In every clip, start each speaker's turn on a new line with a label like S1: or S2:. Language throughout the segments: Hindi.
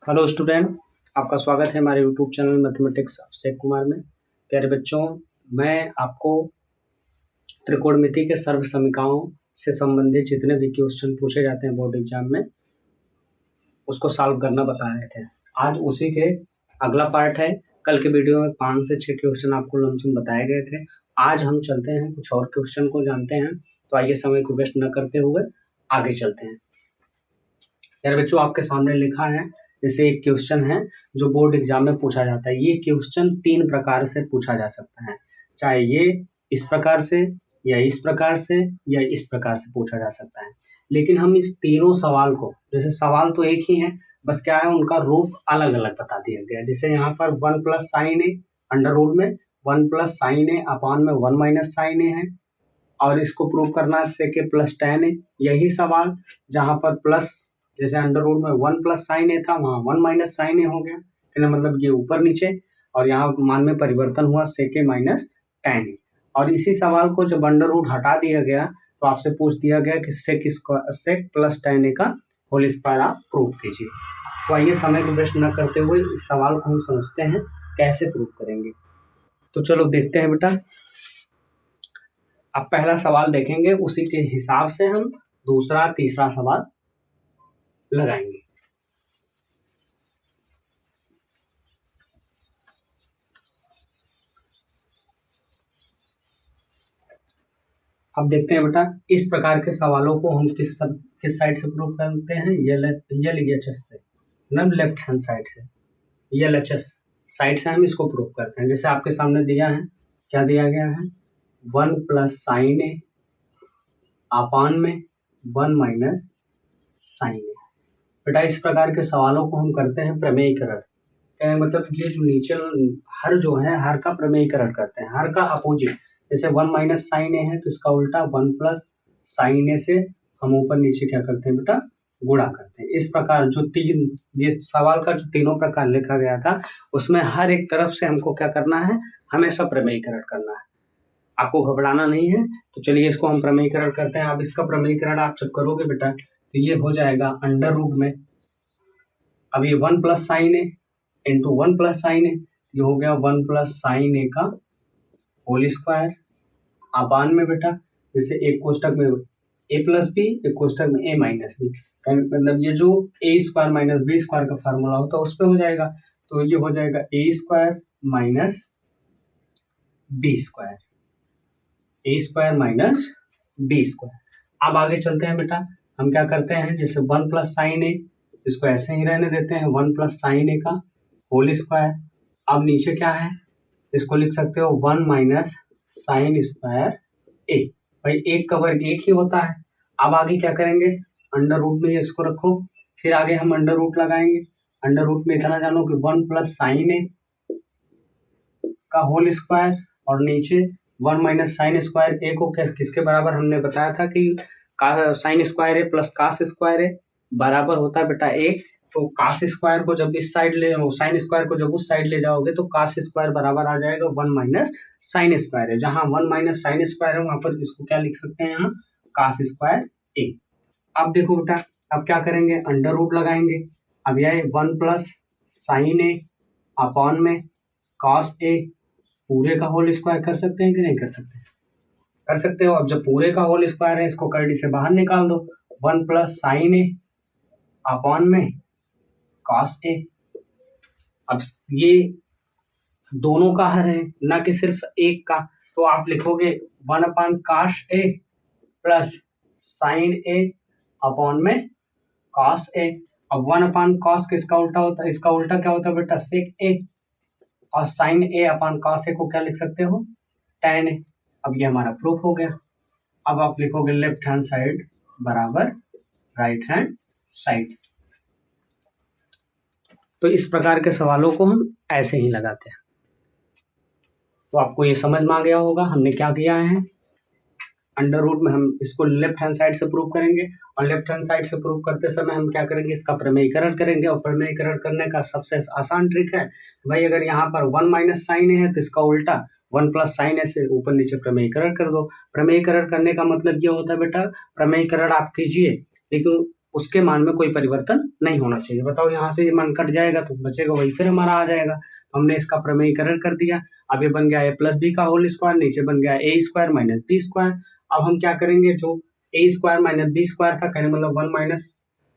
S1: हेलो स्टूडेंट, आपका स्वागत है हमारे YouTube channel mathematics Abhishek Kumar में। प्यारे बच्चों, मैं आपको त्रिकोणमिति के सर्व समीकरणों से संबंधित जितने भी क्वेश्चन पूछे जाते हैं बोर्ड एग्जाम में, उसको सॉल्व करना बता रहे थे। आज उसी के अगला पार्ट है। कल के वीडियो में 5 से 6 क्वेश्चन आपको लमसम बताए गए थे। आज हम चलते हैं, कुछ और क्वेश्चन को जानते हैं। तो आइए समय को वेस्ट न करते हुए आगे चलते हैं। यार बच्चों, आपके सामने लिखा है, जैसे एक क्वेश्चन है जो बोर्ड एग्जाम में पूछा जाता है। ये क्वेश्चन 3 प्रकार से पूछा जा सकता है, चाहे ये इस प्रकार से या इस प्रकार से या इस प्रकार से पूछा जा सकता है। लेकिन हम इस तीनों सवाल को, जैसे सवाल तो एक ही है, बस क्या है उनका रूप अलग अलग बता दिया गया। जैसे यहाँ पर 1 plus sign A under root में 1 प्लस साइन ए अपॉन में 1 माइनस साइन ए है, और इसको प्रूव करना है सेक ए प्लस टेन ए। यही सवाल जहाँ पर प्लस, जैसे अंडर रूट में 1 प्लस साइन ए था, वहाँ 1 माइनस साइन ए हो गया, कहना मतलब ये ऊपर नीचे, और यहाँ मान में परिवर्तन हुआ सेक ए माइनस टेन ए। और इसी सवाल को जब अंडर रूट हटा दिया गया तो आपसे पूछ दिया गया कि सेक प्लस टेन ए का होल स्क्वायर आप प्रूव कीजिए। तो आइए समय को वेस्ट न करते हुए इस सवाल को हम समझते हैं कैसे प्रूव करेंगे। तो चलो देखते हैं बेटा। अब पहला सवाल देखेंगे, उसी के हिसाब से हम दूसरा तीसरा सवाल लगाएंगे। अब देखते हैं बेटा, इस प्रकार के सवालों को हम किस साइड से प्रूव करते हैं? एलएचएस से, मतलब लेफ्ट हैंड साइड से, एलएचएस साइड से हम इसको प्रूव करते हैं। जैसे आपके सामने दिया है, क्या दिया गया है? 1 प्लस साइन ए अपान में 1 माइनस साइन ए। बेटा इस प्रकार के सवालों को हम करते हैं प्रमेयीकरण। मतलब ये जो नीचे हर जो है, हर का प्रमेयीकरण करते हैं, हर का अपोजिट। जैसे 1 माइनस साइन ए है तो इसका उल्टा 1 प्लस साइन ए से हम ऊपर नीचे क्या करते हैं बेटा? गुणा करते हैं। इस प्रकार जो ये सवाल का जो तीनों प्रकार लिखा गया था, उसमें हर एक तरफ से हमको क्या करना है? हमेशा प्रमेयीकरण करना है। आपको घबराना नहीं है। तो चलिए इसको हम प्रमेयीकरण करते हैं। अब इसका प्रमेयीकरण आप जब करोगे बेटा तो ये हो जाएगा अंडर रूट में, अब ये 1 प्लस साइन ए इंटू 1 प्लस साइन ए, ये हो गया 1 प्लस साइन ए का होल स्क्वायर अपान में बेटा, जैसे एक कोष्टक में ए प्लस बी, एक कोष्टक में ए माइनस बी, मतलब ये जो ए स्क्वायर माइनस बी स्क्वायर का फार्मूला होता है उस पर हो जाएगा। तो ये हो जाएगा ए स्क्वायर माइनस बी स्क्वायर, ए स्क्वायर माइनस बी स्क्वायर। अब आगे चलते हैं बेटा, हम क्या करते हैं? जैसे 1 प्लस साइन ए, इसको ऐसे ही रहने देते हैं, 1 प्लस साइन ए का होल स्क्वायर। अब नीचे क्या है? इसको लिख सकते हो 1 माइनस साइन स्क्वायर ए। भाई एक का वर्ग एक ही होता है। अब आगे क्या करेंगे? अंडर रूट में इसको रखो, फिर आगे हम अंडर रूट लगाएंगे। अंडर रूट में इतना जानो कि 1 प्लस साइन ए का होल स्क्वायर, और नीचे 1 माइनस साइन स्क्वायर ए को किसके बराबर हमने बताया था कि साइन स्क्वायर ए प्लस कास स्क्वायर ए बराबर होता है बेटा एक। तो कास स्क्वायर को जब इस साइड ले, साइन स्क्वायर को जब उस साइड ले जाओगे तो कास स्क्वायर बराबर आ जाएगा 1 माइनस साइन स्क्वायर है। जहां 1 माइनस साइन स्क्वायर है वहां पर इसको क्या लिख सकते हैं? यहाँ कास स्क्वायर ए। अब देखो बेटा, अब क्या करेंगे? अंडर रूट लगाएंगे। अब यह 1 प्लस साइन ए अपॉन में कॉस ए पूरे का होल स्क्वायर कर सकते हैं कि नहीं कर सकते? कर सकते हो। अब जब पूरे का होल स्क्वायर है, इसको कर्ली से बाहर निकाल दो। 1 प्लस साइन ए अपॉन में कॉस ए। अब ये दोनों का हर है, ना कि सिर्फ एक का। तो आप लिखोगे 1 upon cos A plus sign A upon में कॉस ए। अब 1 अपॉन कॉस किसका उल्टा होता है? इसका उल्टा क्या होता है बेटा? सेक ए। और sign A upon cos A को क्या लिख सकते हो? tan ए। अब ये हमारा प्रूफ हो गया। अब आप लिखोगे लेफ्ट हैंड साइड बराबर राइट हैंड साइड। तो इस प्रकार के सवालों को हम ऐसे ही लगाते हैं। तो आपको ये समझ में आ गया होगा हमने क्या किया है। अंडर रूट में हम इसको लेफ्ट हैंड साइड से प्रूव करेंगे, और लेफ्ट हैंड साइड से प्रूव करते समय हम क्या करेंगे? इसका प्रमेयीकरण करेंगे। और प्रमेयीकरण करने का सबसे आसान ट्रिक है भाई, अगर यहाँ पर 1 माइनस साइन है तो इसका उल्टा 1 प्लस साइन से ऊपर नीचे प्रमेयीकरण कर दो। प्रमेयीकरण करने का मतलब ये होता है बेटा, प्रमेयीकरण आप कीजिए लेकिन उसके मान में कोई परिवर्तन नहीं होना चाहिए। बताओ यहाँ से ये मान कट जाएगा तो बचेगा वही, फिर हमारा आ जाएगा। हमने इसका प्रमेयीकरण कर दिया। अब ये बन गया a प्लस बी का होल स्क्वायर, नीचे बन गया a square minus b square. अब हम क्या करेंगे, जो a square minus b square था, कहने मतलब 1 माइनस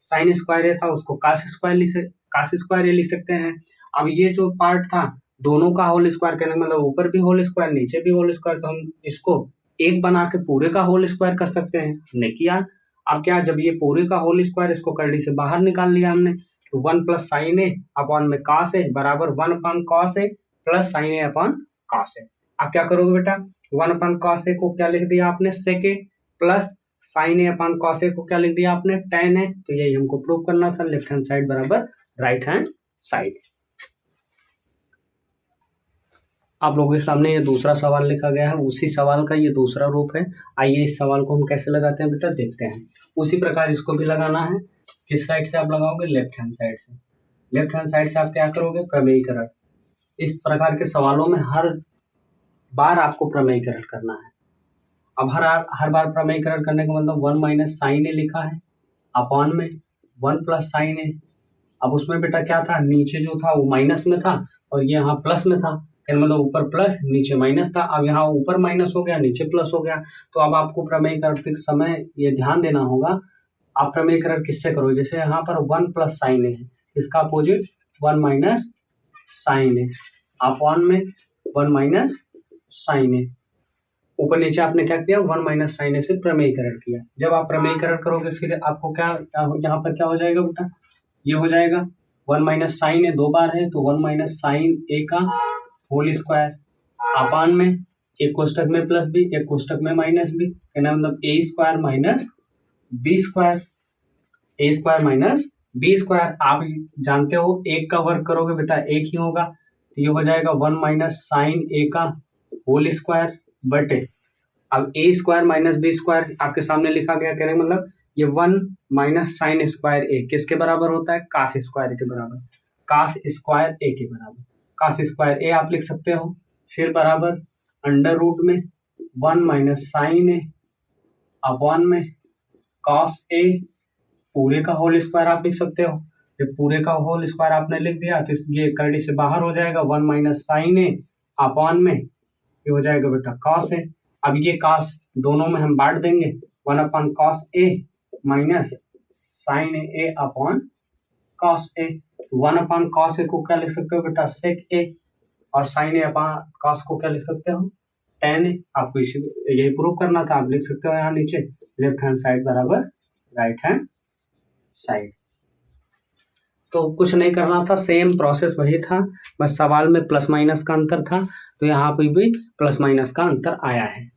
S1: साइन स्क्वायर ए था, उसको कास स्क्वायर ए लिख सकते हैं। अब ये जो पार्ट था दोनों का होल स्क्वायर, कहने मतलब ऊपर भी होल स्क्वायर नीचे भी होल स्क्वायर, तो हम इसको एक बना के पूरे का होल स्क्वायर कर सकते हैं, हमने किया। अब क्या, जब ये पूरे का होल स्क्वायर, इसको कर्ली से बाहर निकाल लिया हमने, तो 1 प्लस साइन ए अपॉन में कॉस ए बराबर 1 upon cos A plus sign A upon cos A. अब क्या करोगे बेटा, 1 अपॉन कॉस ए को क्या लिख दिया आपने, सेक ए, plus sign A upon cos A को क्या लिख दिया आपने, टेन ए। तो यही हमको प्रूव करना था, लेफ्ट हैंड साइड बराबर राइट हैंड साइड। आप लोगों के सामने ये दूसरा सवाल लिखा गया है, उसी सवाल का ये दूसरा रूप है। आइए इस सवाल को हम कैसे लगाते हैं बेटा देखते हैं। उसी प्रकार इसको भी लगाना है। किस साइड से आप लगाओगे, लेफ्ट हैंड साइड से। लेफ्ट हैंड साइड से आप क्या करोगे, प्रमेयीकरण। इस प्रकार के सवालों में हर बार आपको प्रमेयीकरण करना है। अब हर बार प्रमेयीकरण करने का मतलब 1 माइनस साइन ए लिखा है अपॉन में 1 प्लस साइन ए। अब उसमें बेटा क्या था, नीचे जो था वो माइनस में था और ये यहाँ प्लस में था, मतलब ऊपर प्लस नीचे माइनस था। अब यहाँ ऊपर माइनस हो गया, नीचे प्लस हो गया। तो अब आपको प्रमेय करते समय ये ध्यान देना होगा, आप प्रमेयीकरण किससे करो। जैसे यहाँ पर 1 प्लस साइन है, इसका अपोजिट 1 माइनस साइन है अपॉन में 1 माइनस साइन है। ऊपर नीचे आपने क्या किया, 1 माइनस साइन से प्रमेयीकरण किया। जब आप प्रमेयीकरण करोगे फिर आपको क्या यहाँ पर क्या हो जाएगा बेटा, ये हो जाएगा 1 माइनस साइन ए 2 बार है तो 1 माइनस साइन ए का होल स्क्वायर अपान में एक कोष्टक में प्लस बी एक कोष्टक में माइनस बी, कहना मतलब ए स्क्वायर माइनस बी स्क्वायर, ए स्क्वायर माइनस बी स्क्वायर। आप जानते हो एक का वर्ग करोगे बेटा एक ही होगा, तो ये हो जाएगा 1 माइनस साइन ए का होल स्क्वायर बटे, अब ए स्क्वायर माइनस बी स्क्वायर आपके सामने लिखा गया, कहने मतलब ये 1 माइनस साइन स्क्वायर ए किसके बराबर होता है, कास स्क्वायर के बराबर, कास स्क्वायर ए के बराबर। कास स्क्वायर ए आप लिख सकते हो, फिर बराबर अंडर रूट में 1 माइनस साइन ए अपॉन में कॉस ए पूरे का होल स्क्वायर आप लिख सकते हो। जब पूरे का होल स्क्वायर आपने लिख दिया तो ये कर्ली से बाहर हो जाएगा, 1 माइनस साइन ए अपॉन में ये हो जाएगा बेटा कॉस ए। अब ये कॉस दोनों में हम बांट देंगे, 1 upon cos A minus sign A upon cos A. 1 upon cos A को क्या लिख सकते हो बेटा, सेक ए, और साइन ए अपॉन कॉस को क्या लिख सकते हो, टेन ए। आपको यही प्रूव करना था, आप लिख सकते हो यहाँ नीचे लेफ्ट हैंड साइड बराबर राइट हैंड साइड। तो कुछ नहीं करना था, सेम प्रोसेस वही था, बस सवाल में प्लस माइनस का अंतर था, तो यहाँ पे भी प्लस माइनस का अंतर आया है।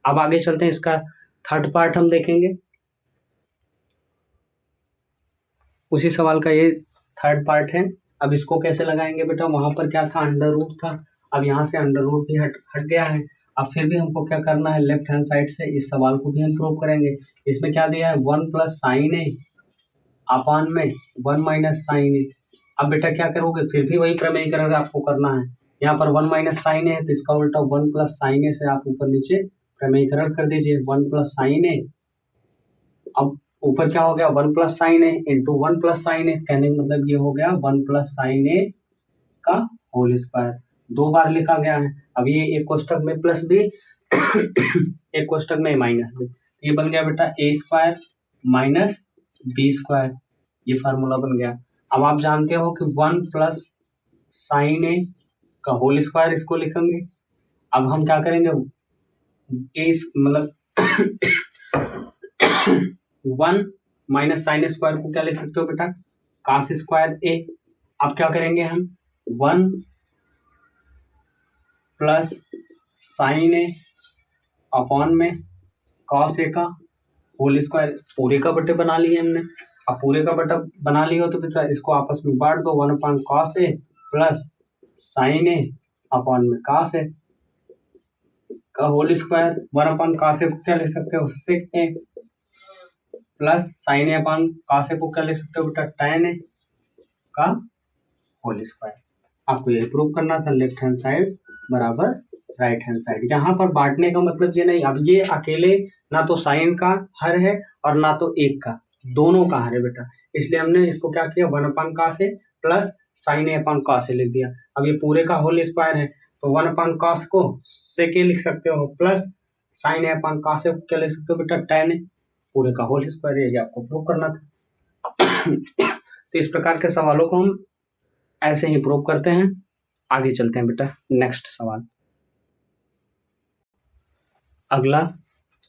S1: अब आगे चलते हैं, इसका थर्ड पार्ट हम देखेंगे। उसी सवाल का ये थर्ड पार्ट है। अब इसको कैसे लगाएंगे बेटा, वहां पर क्या था, अंडर रूट था, अब यहाँ से अंडर रूट भी हट गया है। अब फिर भी हमको क्या करना है, लेफ्ट हैंड साइड से इस सवाल को भी हम प्रूव करेंगे। इसमें क्या दिया है, 1 प्लस साइन ए अपान में 1 माइनस साइन ए। अब बेटा क्या करोगे, फिर भी वही प्रमेयीकरण आपको करना है। यहाँ पर 1 माइनस साइन है तो इसका उल्टा 1 प्लस साइन ए से आप ऊपर नीचे प्रमेयीकरण कर दीजिए, 1 प्लस साइन ए। अब ऊपर क्या हो गया, 1 प्लस साइन ए इंटू 1 प्लस साइन ए, कहने का मतलब ये हो गया 1 प्लस साइन ए का होल स्क्वायर, 2 बार लिखा गया है। अब ये एक कोष्टक में प्लस बी एक कोष्टक में माइनस बी, ये बन गया बेटा ए स्क्वायर माइनस बी स्क्वायर, ये फार्मूला बन गया। अब आप जानते हो कि 1 प्लस साइन ए का होल स्क्वायर इसको लिखेंगे। अब हम क्या करेंगे, ए मतलब 1 माइनस साइन स्क्वायर को क्या लिख सकते हो बेटा, कास स्क्वायर ए। अब क्या करेंगे हम, 1 प्लस साइन ए अपॉन में कॉस ए का होल स्क्वायर, पूरे का बटे बना लिए हमने। अब पूरे का बटा बना लिया हो तो बेटा इसको आपस में बांट दो, 1 upon cos A plus sign A upon में कॉस ए का whole square. 1 upon cos A को क्या लिख सकते हो, सेक ए, plus sign A upon cos A को क्या लिख सकते हो बेटा, tan ए का होल स्क्वायर। आपको यही प्रूव करना था, लेफ्ट हैंड साइड बराबर राइट हैंड साइड। यहाँ पर बांटने का मतलब ये नहीं, अब ये अकेले ना तो साइन का हर है और ना तो एक का, दोनों का हर है बेटा, इसलिए हमने इसको क्या किया 1/cos A plus sin A/cos A लिख दिया। अब ये पूरे का होल स्क्वायर है तो 1/cos को sec A लिख सकते हो प्लस sin A/cos A क्या लिख सकते हो बेटा tan A, पूरे का होल स्क्वायर, ये आपको प्रूव करना था। तो इस प्रकार के सवालों को हम ऐसे ही प्रूव करते हैं। आगे चलते हैं बेटा नेक्स्ट सवाल। अगला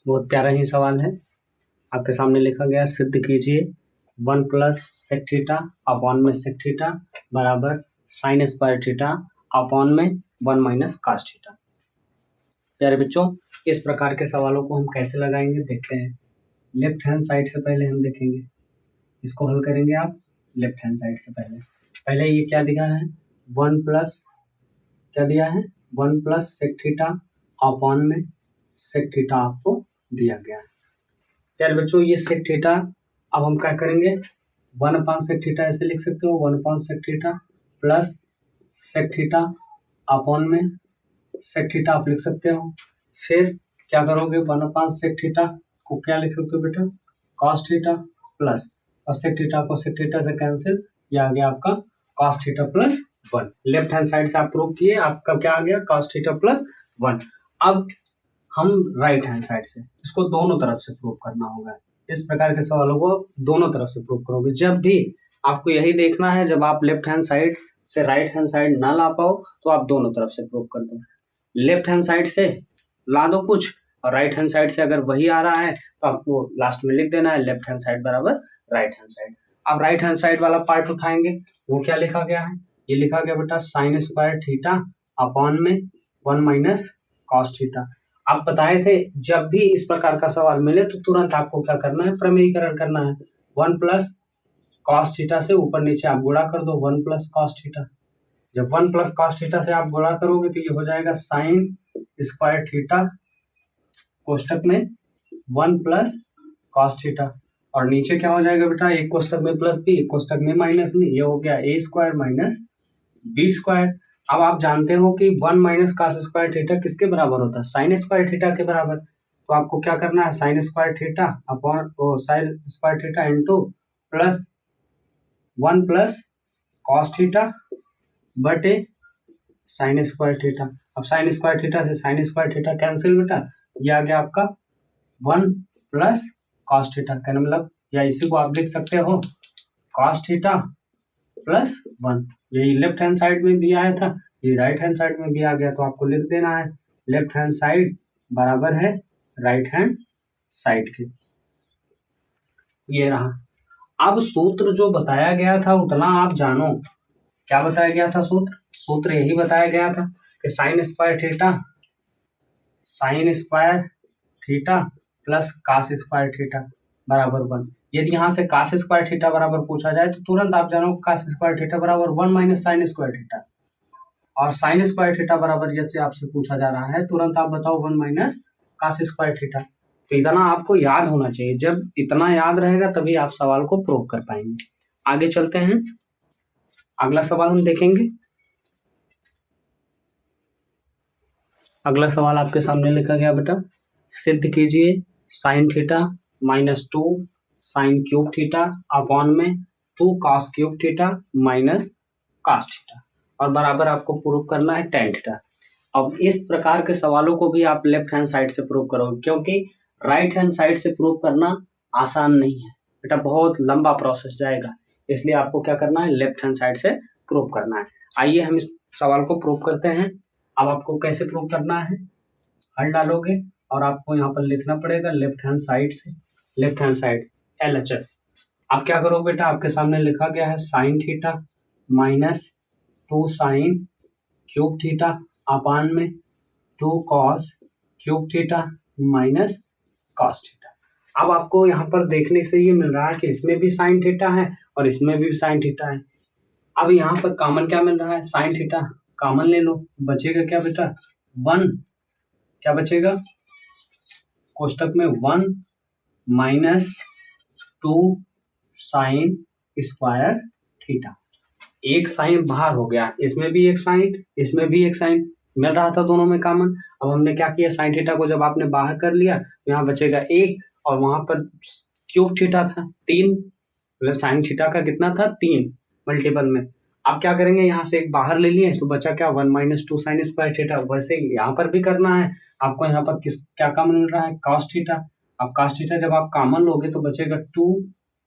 S1: बहुत प्यारा ही सवाल है, आपके सामने लिखा गया सिद्ध कीजिए 1 प्लस सेक थीटा अपॉन में सेक थीटा बराबर साइन स्क्वायर थीटा अपॉन में 1 माइनस कास थीटा। प्यारे बच्चों, इस प्रकार के सवालों को हम कैसे लगाएंगे देखते हैं। लेफ्ट हैंड साइड से पहले हम देखेंगे, इसको हल करेंगे आप लेफ्ट हैंड साइड से पहले ये क्या दिया है 1 प्लस क्या दिया है 1 प्लस सेक थीटा अपॉन में सेक थीटा आपको दिया गया है। यार बच्चों ये सेक थीटा अब हम क्या करेंगे 1 सेक थीटा ऐसे लिख सकते हो 1 sec theta plus sec theta upon में सेक थीटा आप लिख सकते हो। फिर क्या करोगे 1 सेक थीटा को क्या लिख सकते हो बेटा कॉस थीटा प्लस और सेक थीटा को सेक थीटा से कैंसिल, ये आ गया आपका cos theta plus 1। Left hand side से आप प्रूव किए, आपका क्या आ गया कॉस थीटा प्लस 1। अब हम राइट हैंड साइड से इसको दोनों तरफ से प्रूव करना होगा। इस प्रकार के सवालों को दोनों तरफ से प्रूव करोगे। जब भी आपको यही देखना है, जब आप लेफ्ट हैंड साइड से राइट हैंड साइड ना ला पाओ तो आप दोनों तरफ से प्रूव कर दो। लेफ्ट हैंड साइड से ला दो कुछ और राइट हैंड साइड से अगर वही आ रहा है तो आपको लास्ट में लिख देना है लेफ्ट हैंड साइड बराबर राइट हैंड साइड। अब राइट हैंड साइड वाला पार्ट उठाएंगे, वो क्या लिखा गया है, ये लिखा गया बेटा साइन स्क्वायर थीटा अपॉन में 1 माइनस कॉस थीटा। आप बताए थे जब भी इस प्रकार का सवाल मिले तो तुरंत आपको क्या करना है प्रमेयीकरण करना है। 1 प्लस कॉस थीटा से ऊपर नीचे आप गुणा कर दो 1 प्लस कॉस थीटा। जब 1 प्लस कॉस थीटा से आप गुणा करोगे तो ये हो जाएगा साइन स्क्वायर थीटा कोष्टक में 1 प्लस कॉस थीटा और नीचे क्या हो जाएगा बेटा एक कोष्टक में प्लस बी एक कोष्टक में माइनस बी, ये हो गया ए स्क्वायर माइनस बी स्क्वायर। अब आप जानते हो कि 1 माइनस कॉस स्क्वायर थीटा किसके बराबर होता है साइन स्क्वायर थीटा के बराबर। तो आपको क्या करना है sign square theta upon sine square theta into plus 1 plus cos theta बटे साइन स्क्वायर थीटा। अब साइन स्क्वायर थीटा से साइन स्क्वायर थीटा कैंसिल बेटा, ये आ गया आपका 1 प्लस कॉस थीटा का मतलब, या इसी को आप लिख सकते हो कॉस थीटा प्लस 1। यही लेफ्ट हैंड साइड में भी आया था, ये राइट हैंड साइड में भी आ गया, तो आपको लिख देना है लेफ्ट हैंड साइड बराबर है राइट हैंड साइड के। ये रहा। अब सूत्र जो बताया गया था उतना आप जानो, क्या बताया गया था सूत्र यही बताया गया था कि sine square theta plus cos square theta बराबर 1। यदि यहाँ से कास स्क्वायर थीटा बराबर पूछा जाए तो तुरंत आप जानो कास स्क्वायर थीटा बराबर 1 माइनस साइन स्क्वायर थीटा, और साइन स्क्वायर थीटा बराबर यदि आपसे पूछा जा रहा है तुरंत आप बताओ 1 माइनस कास स्क्वायर थीटा। तो इतना आपको याद होना चाहिए, जब इतना याद रहेगा तभी आप सवाल को प्रूव कर पाएंगे। आगे चलते हैं, अगला सवाल हम देखेंगे। अगला सवाल आपके सामने लिखा गया बेटा सिद्ध कीजिए sine theta minus 2 sine cube theta upon में 2 cos cube theta minus cos theta और बराबर आपको प्रूव करना है tan थीटा। अब इस प्रकार के सवालों को भी आप लेफ्ट हैंड साइड से प्रूव करोगे, क्योंकि राइट हैंड साइड से प्रूव करना आसान नहीं है बेटा, बहुत लंबा प्रोसेस जाएगा, इसलिए आपको क्या करना है लेफ्ट हैंड साइड से प्रूव करना है। आइए हम इस सवाल को प्रूव करते हैं। अब आपको कैसे प्रूव करना है, हल डालोगे और आपको यहाँ पर लिखना पड़ेगा लेफ्ट हैंड साइड से, लेफ्ट हैंड साइड LHS। आप क्या करोगे बेटा, आपके सामने लिखा गया है sine theta minus 2 sine cube theta upon में 2 cos cube theta minus cos theta. अब आपको यहाँ पर देखने से ये मिल रहा है कि इसमें भी साइन थीटा है और इसमें भी साइन थीटा है। अब यहाँ पर कॉमन क्या मिल रहा है साइन थीटा, कॉमन ले लो, बचेगा क्या बेटा 1, क्या बचेगा कोष्टक में 1 माइनस 2 साइन स्क्वायर थीटा। एक साइन बाहर हो गया, इसमें भी एक साइन इसमें भी एक साइन मिल रहा था दोनों में कॉमन। अब हमने क्या किया साइन थीटा को जब आपने बाहर कर लिया तो यहाँ बचेगा 1 और वहां पर क्यूब थीटा था 3, मतलब साइन थीटा का कितना था 3 मल्टीपल में। अब क्या करेंगे, यहाँ से एक बाहर ले लिए तो बचा क्या 1 - 2 साइन स्क्वायर थीटा। वैसे यहाँ पर भी करना है आपको। यहाँ पर क्या कॉमन मिल रहा है, कॉस थीटा। अब कॉस थीटा जब आप कॉमन लोगे तो बचेगा 2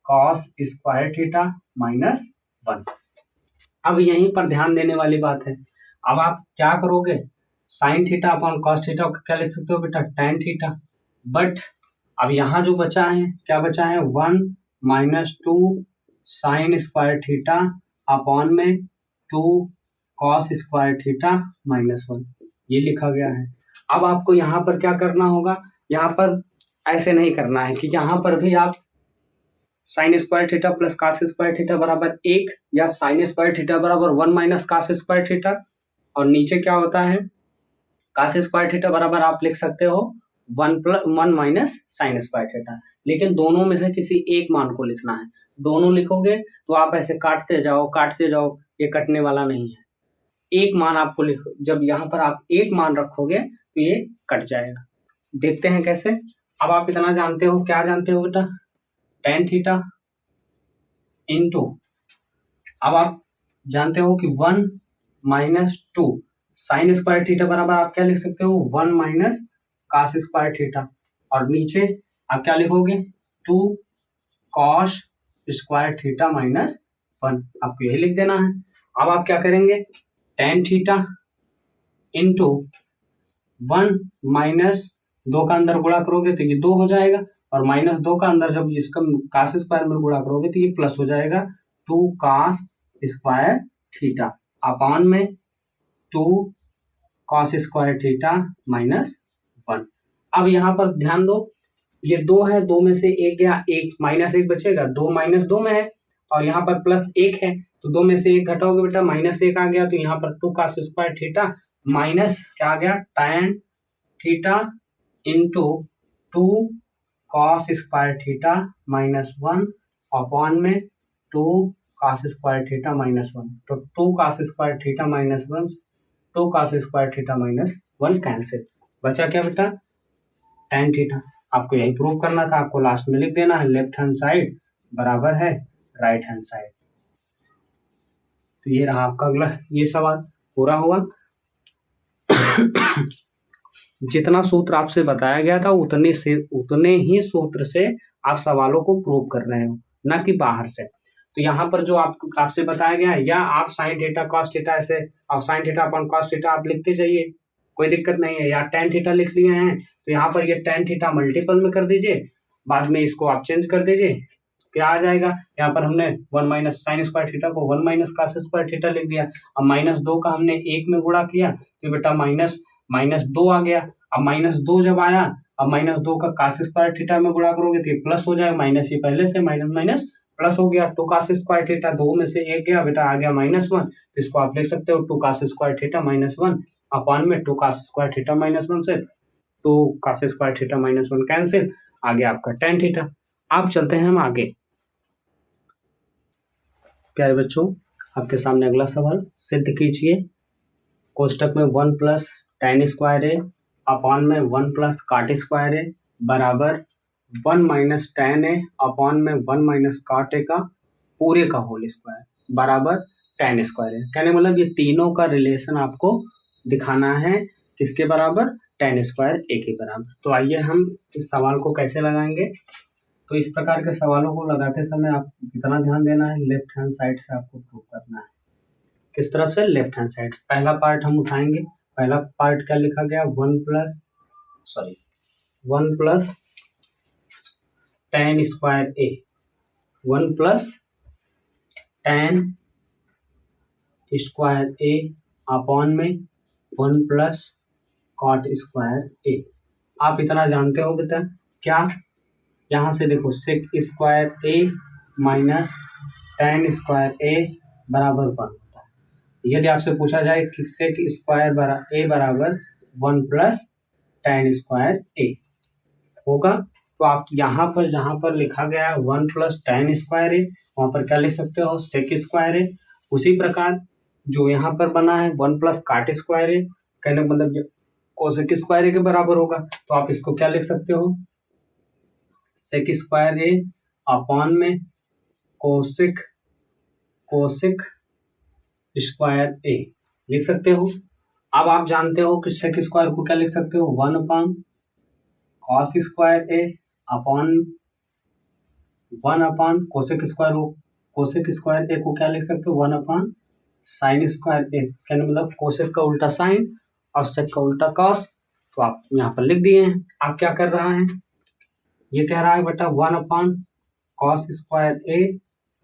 S1: कॉस स्क्वायर थीटा -1। अब यहीं पर ध्यान देने वाली बात है। अब आप क्या करोगे, sine theta upon cos theta को क्या लिख सकते हो बेटा, tan थीटा। बट अब यहाँ जो बचा है, क्या बचा है, 1 - 2 साइन स्क्वायर थीटा अपॉन में 2 कॉस स्क्वायर थीटा -1, ये लिखा गया है। अब आपको यहाँ पर क्या करना होगा, यहाँ पर ऐसे नहीं करना है कि यहाँ पर भी आप sign square theta plus cos square theta बराबर 1 या साइन स्क्वायर थीटा बराबर 1 - कॉस स्क्वायर थीटा, और नीचे क्या होता है, कॉस स्क्वायर थीटा बराबर आप लिख सकते हो 1 साइन स्क्वायर थीटा। लेकिन दोनों में से किसी एक मान को लिखना है। दोनों लिखोगे तो आप ऐसे काटते जाओ, ये कटने वाला नहीं है। एक मान आपको लिखो, जब यहाँ पर आप एक मान रखोगे तो ये कट जाएगा। देखते हैं कैसे। अब आप इतना जानते हो, क्या जानते हो बेटा, tan थीटा इंटू, अब आप जानते हो कि 1 - 2 साइन स्क्वायर थीटा बराबर आप क्या लिख सकते हो, 1 - कॉस स्क्वायर थीटा, और नीचे आप क्या लिखोगे, 2 कॉस स्क्वायर थीटा -1, आपको यही लिख देना है। अब आप क्या करेंगे, tan थीटा इंटू 1 - 2 का अंदर गुणा करोगे तो ये 2 हो जाएगा, और -2 का अंदर जब इसका कॉस स्क्वायर में गुणा करोगे तो ये प्लस हो जाएगा, 2 कॉस स्क्वायर थीटा अपॉन में 2 कॉस स्क्वायर थीटा -1। अब यहाँ पर ध्यान दो, ये 2 है, 2 में से 1 गया, 1 -1 बचेगा, 2 -2 में है, और यहाँ पर +1 है, तो 2 में से 1 घटाओगे बेटा, -1 आ गया, तो यहाँ पर 2 कॉस स्क्वायर थीटा माइनस क्या आ गया, tan theta into 2 cos square theta -1 upon में 2 कॉस स्क्वायर थीटा -1। तो 2 cos square theta -1, 2 cos square theta -1 cancel, बचा क्या बेटा, tan थीटा। आपको यही प्रूव करना था, आपको लास्ट में लिख देना है लेफ्ट हैंड साइड बराबर है राइट हैंड साइड। तो ये रहा आपका अगला ये सवाल पूरा हुआ। जितना सूत्र आपसे बताया गया था उतने ही सूत्र से आप सवालों को प्रूव कर रहे हो, ना कि बाहर से। तो यहाँ पर जो आपसे बताया गया है, या आप साइन थीटा कॉस थीटा ऐसे, और sine theta upon cos theta आप लिखते जाइए, कोई दिक्कत नहीं है, या tan थीटा लिख लिए हैं तो यहाँ पर ये tan थीटा मल्टीपल में कर दीजिए, बाद में इसको आप चेंज कर दीजिए, क्या आ जाएगा, यहाँ पर हमने 1 - साइन स्क्वायर थीटा को 1 - कॉस स्क्वायर थीटा लिख दिया। अब -2 का हमने 1 में गुणा किया तो बेटा -2 आ गया। अब -2 जब आया, अब -2 का कॉस स्क्वायर थीटा में गुणा करोगे तो ये प्लस हो जाएगा, माइनस ये पहले से माइनस प्लस हो गया, 2 कॉस स्क्वायर थीटा 2 में से 1 गया बेटा, आ गया -1, तो इसको आप लिख सकते हो 2 कॉस स्क्वायर थीटा -1 अपॉन में 2 कॉस स्क्वायर थीटा -1 से 2 कॉस स्क्वायर थीटा -1 कैंसिल, आ गया आपका tan थीटा। अब चलते हैं हम आगे। प्यारे बच्चों, आपके सामने अगला सवाल, सिद्ध कीजिए कोष्टक में 1 + tan स्क्वायर ए अपॉन में 1 + कॉट स्क्वायर ए बराबर 1 - tan ए अपॉन में 1 - कॉट ए का पूरे का होल स्क्वायर बराबर tan स्क्वायर ए। कहने मतलब ये तीनों का रिलेशन आपको दिखाना है, किसके बराबर, tan स्क्वायर ए के बराबर। तो आइए हम इस सवाल को कैसे लगाएंगे। तो इस प्रकार के सवालों को लगाते समय आपको कितना ध्यान देना है, लेफ्ट हैंड साइड से आपको प्रूव करना है। किस तरफ से, लेफ्ट हैंड साइड। पहला पार्ट हम उठाएंगे, पहला पार्ट क्या लिखा गया, 1 + tan स्क्वायर ए, 1 + tan स्क्वायर ए अपॉन में 1 + कॉट स्क्वायर ए। आप इतना जानते हो बेटा, क्या, यहाँ से देखो सेक स्क्वायर ए माइनस tan स्क्वायर ए बराबर 1 होता है। यदि आपसे पूछा जाए कि सेक स्क्वायर ए बराबर 1 + tan स्क्वायर ए होगा, तो आप यहाँ पर जहाँ पर लिखा गया है 1 + tan स्क्वायर ए, वहाँ पर क्या लिख सकते हो, सेक स्क्वायर ए। उसी प्रकार जो यहाँ पर बना है 1 + कॉट स्क्वायर ए, कहने का मतलब कोसेक स्क्वायर ए के बराबर होगा, तो आप इसको क्या लिख सकते हो, सेक स्क्वायर ए अपॉन में कोसेक स्क्वायर ए लिख सकते हो। अब आप जानते हो कि सेक स्क्वायर को क्या लिख सकते हो, 1 अपॉन कॉस स्क्वायर ए अपॉन 1 अपॉन कोसेक स्क्वायर ए को क्या लिख सकते हो, 1 अपॉन साइन स्क्वायर ए। कहने मतलब कोसेक का उल्टा साइन और सेक का उल्टा कॉस, तो आप यहाँ पर लिख दिए हैं। आप क्या कर रहा है, ये कह रहा है बेटा 1 अपॉन कॉस स्क्वायर ए,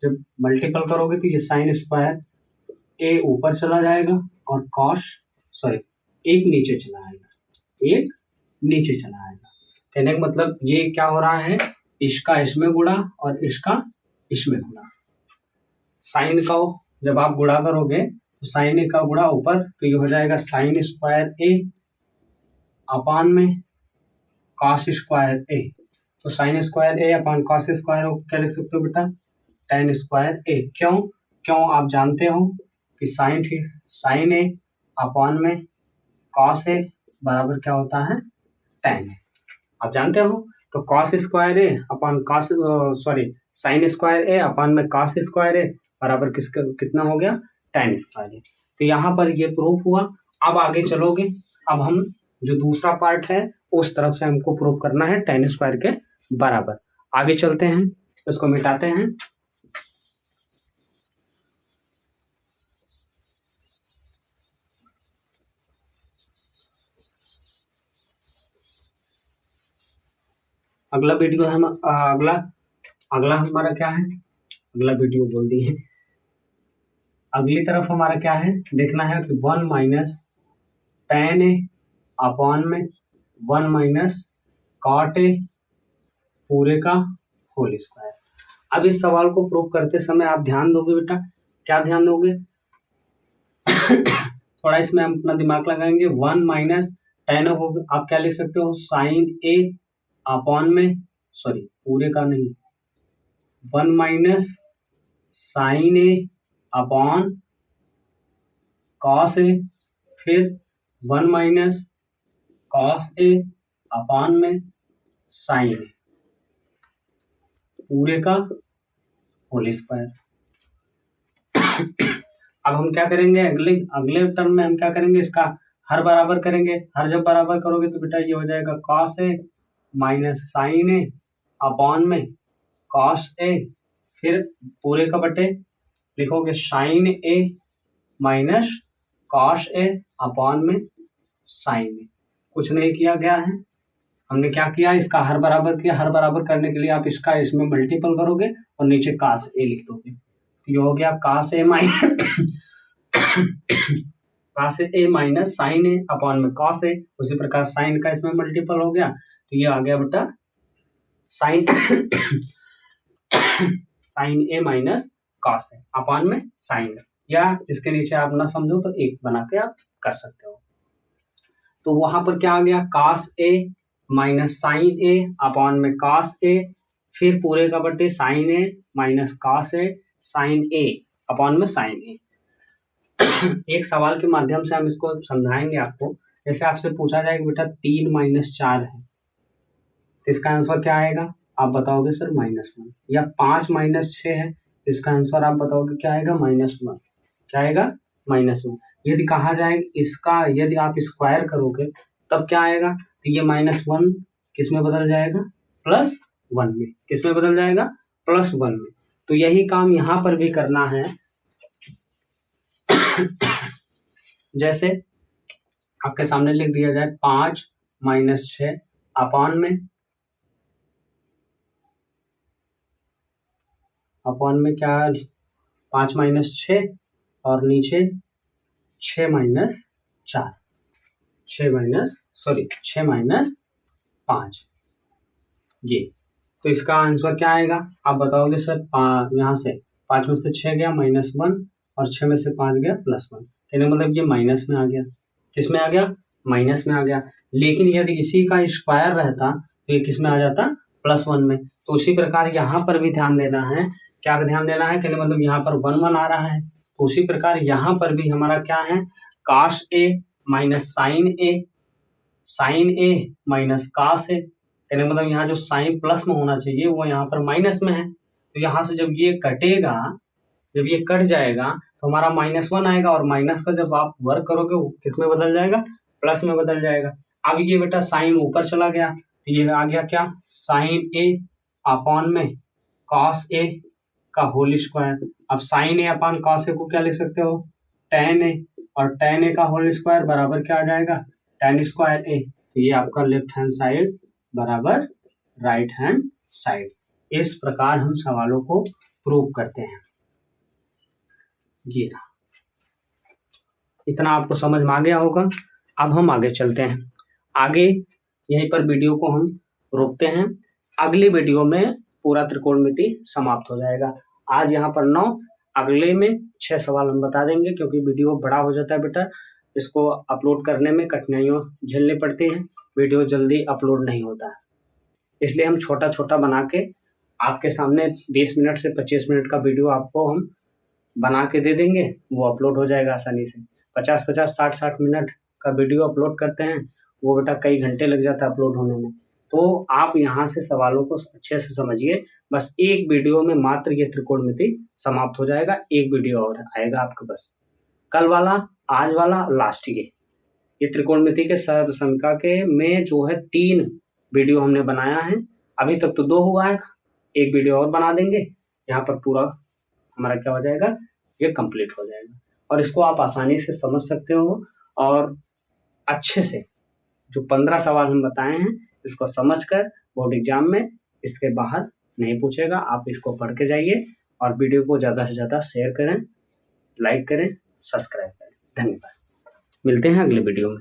S1: जब मल्टीपल करोगे तो ये साइन स्क्वायर ए ऊपर चला जाएगा और एक नीचे चला आएगा। कहने का मतलब ये क्या हो रहा है, इसका इसमें गुणा और इसका इसमें गुणा। साइन का जब आप गुणा करोगे तो साइन ए का गुणा ऊपर, तो ये हो जाएगा साइन स्क्वायर ए अपॉन में कॉस स्क्वायर ए। तो साइन स्क्वायर ए अपॉन कॉस स्क्वायर क्या लिख सकते हो बेटा, टेन स्क्वायर ए। क्यों आप जानते हो कि साइन ए अपॉन में कॉस ए बराबर क्या होता है, टेन। आप जानते हो, तो कॉस स्क्वायर ए अपॉन साइन स्क्वायर ए अपॉन में कॉस स्क्वायर ए बराबर कितना हो गया, टेन स्क्वायर ए। तो यहाँ पर ये प्रूफ हुआ। अब आगे चलोगे, अब हम जो दूसरा पार्ट है उस तरफ से हमको प्रूफ करना है टेन स्क्वायर के बराबर। आगे चलते हैं, इसको मिटाते हैं। अगला वीडियो है अगला हमारा क्या है, अगला वीडियो बोल दिए। अगली तरफ हमारा क्या है, देखना है कि 1 माइनस टेन ए अपॉन में 1 माइनस कॉट ए पूरे का होल स्क्वायर। अब इस सवाल को प्रूव करते समय आप ध्यान दोगे बेटा, क्या ध्यान दोगे थोड़ा इसमें हम अपना दिमाग लगाएंगे। 1 माइनस टेन ए आप क्या लिख सकते हो, साइन ए अपॉन में पूरे का नहीं, 1 minus sign A upon cos A, फिर 1 माइनस कॉस ए अपॉन में साइन ए पूरे का होल स्क्वायर। अब हम क्या करेंगे, अगले टर्म में हम क्या करेंगे, इसका हर बराबर करेंगे। हर जब बराबर करोगे तो बेटा ये हो जाएगा cos A minus sign A upon में कॉस ए, फिर पूरे का बटे लिखोगे sign A minus cos A upon में साइन ए। कुछ नहीं किया गया है, हमने क्या किया, इसका हर बराबर किया। हर बराबर करने के लिए आप इसका इसमें मल्टीपल करोगे और नीचे कास ए लिख दोगे, तो ये हो गया कास ए माइनस साइन ए अपॉन में कॉस ए। उसी प्रकार साइन का इसमें मल्टीपल हो गया, तो ये आ गया बेटा sign A minus cos A upon में साइन ए, या इसके नीचे आप ना समझो तो एक बना के आप कर सकते हो। तो वहां पर क्या आ गया, कास ए माइनस साइन ए अपॉन में कास ए, फिर पूरे का बटे साइन ए माइनस कास ए साइन ए अपॉन में साइन ए। एक सवाल के माध्यम से हम इसको समझाएंगे आपको। जैसे आपसे पूछा जाए कि बेटा 3 माइनस 4 है, तो इसका आंसर क्या आएगा, आप बताओगे सर -1। या 5 माइनस 6 है, तो इसका आंसर आप बताओगे क्या आएगा, -1। क्या आएगा, -1। यदि कहा जाए इसका, यदि आप स्क्वायर करोगे तब क्या आएगा, तो ये -1 किस में बदल जाएगा, +1 में। किस में बदल जाएगा, +1 में। तो यही काम यहाँ पर भी करना है। जैसे आपके सामने लिख दिया जाए 5 माइनस 6 अपॉन में क्या, 5 माइनस 6 और नीचे 6 माइनस 4, 6 माइनस 5, ये। तो इसका आंसर क्या आएगा, आप बताओगे सर, यहाँ से 5 में से 6 गया -1 और 6 में से 5 गया +1। कहने मतलब ये माइनस में आ गया। किस में आ गया, माइनस में आ गया। लेकिन यदि इसी का स्क्वायर रहता तो ये किस में आ जाता, +1 में। तो उसी प्रकार यहाँ पर भी ध्यान देना है। क्या ध्यान देना है, कहने मतलब यहाँ पर 1 आ रहा है, तो उसी प्रकार यहाँ पर भी हमारा क्या है, काश ए माइनस साइन ए माइनस कास ए। कहने का मतलब यहाँ जो साइन प्लस में होना चाहिए वो यहाँ पर माइनस में है, तो यहाँ से जब ये कटेगा, जब ये कट जाएगा तो हमारा -1 आएगा, और माइनस का जब आप वर्क करोगे वो किस में बदल जाएगा, प्लस में बदल जाएगा। अब ये बेटा साइन ऊपर चला गया तो ये आ गया क्या, साइन ए अपॉन में कॉस ए का होल स्क्वायर। अब sign A upon cos A को क्या लिख सकते हो, tan ए, और tan ए का होल स्क्वायर बराबर क्या आ जाएगा, tan स्क्वायर ए। तो ये आपका लेफ्ट हैंड साइड बराबर राइट हैंड साइड। इस प्रकार हम सवालों को प्रूव करते हैं। ये इतना आपको समझ में आ गया होगा। अब हम आगे चलते हैं। आगे यहीं पर वीडियो को हम रोकते हैं। अगली वीडियो में पूरा त्रिकोणमिति समाप्त हो जाएगा। आज यहाँ पर 9, अगले में 6 सवाल हम बता देंगे, क्योंकि वीडियो बड़ा हो जाता है बेटा, इसको अपलोड करने में कठिनाइयाँ झेलनी पड़ती हैं, वीडियो जल्दी अपलोड नहीं होता है, इसलिए हम छोटा छोटा बना के आपके सामने 20 मिनट से 25 मिनट का वीडियो आपको हम बना के दे देंगे, वो अपलोड हो जाएगा आसानी से। 50-50, 60-60 मिनट का वीडियो अपलोड करते हैं, वो बेटा कई घंटे लग जाता है अपलोड होने में। तो आप यहाँ से सवालों को अच्छे से समझिए। बस एक वीडियो में मात्र ये त्रिकोणमिति समाप्त हो जाएगा, एक वीडियो और आएगा आपके पास, कल वाला, आज वाला, लास्ट ये त्रिकोणमिति के सर्वसंख्या के में जो है 3 वीडियो हमने बनाया है। अभी तक तो 2 हुआ है, एक वीडियो और बना देंगे, यहाँ पर पूरा हमारा क्या हो जाएगा, ये कंप्लीट हो जाएगा। और इसको आप आसानी से समझ सकते हो, और अच्छे से जो 15 सवाल हम बताए हैं इसको समझकर बोर्ड एग्जाम में इसके बाहर नहीं पूछेगा। आप इसको पढ़ के जाइए, और वीडियो को ज़्यादा से ज़्यादा शेयर करें, लाइक करें, सब्सक्राइब करें। धन्यवाद। मिलते हैं अगले वीडियो में।